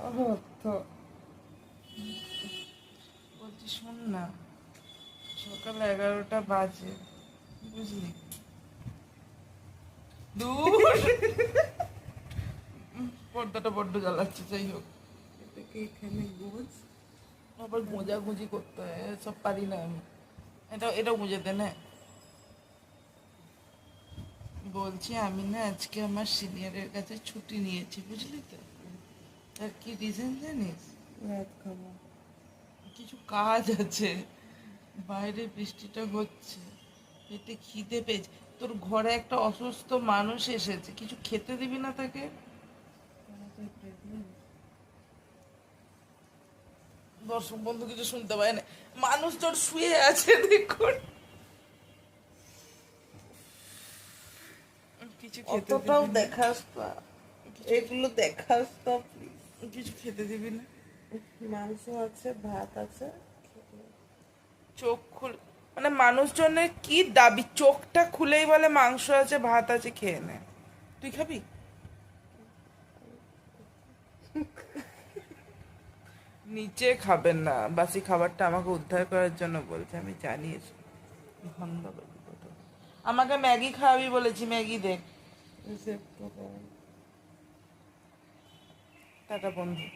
তো বলছি শোন না, সকাল 11টা বাজে, বুঝলি? দূর, পর্দাটা বড্ড জ্বালাচ্ছে। যাই হোক, এটাকে এখানে গোজ। আবার গোঁজাগুঁজি করতে হয়, সব পারি না আমি। এটাও গুঁজে দে না। বলছি আমি না আজকে আমার সিনিয়রের কাছে ছুটি নিয়েছি, বুঝলি তো? তার কি রিজন জানিস? রাত খাবো। কিছু কাজ আছে, বাইরে বৃষ্টিটা হচ্ছে, পেটে খিদে পেয়েছে। তোর ঘরে একটা অসুস্থ মানুষ এসেছে, কিছু খেতে দিবি না তাকে? তাড়াতাড়ি প্রেগনেন্ট। দর্শক বন্ধু কিছু শুনতে পায় না, মানুষ তোর শুয়ে আছে দেখুন। কিছু খেতে অতটাও দিবি না? দেখাস না, এগুলো দেখাস না প্লিজ। কিছু খেতে দিবি না? মাংস আছে, ভাত আছে, চোখ খুল, মানে মানুষজনের কি দাবি, চোখটা খুলেই বলে মাংস আছে ভাত আছে খেয়ে নে। তুই খাবি? নিচে খাবেন না, বাসি খাবারটা আমাকে উদ্ধার করার জন্য বলছে, আমি জানি এসব। ধন্যবাদ। আমাকে ম্যাগি খাওয়াবি বলেছি, ম্যাগি দে। রিসেপ্ট করো। টাটা বন্ধু।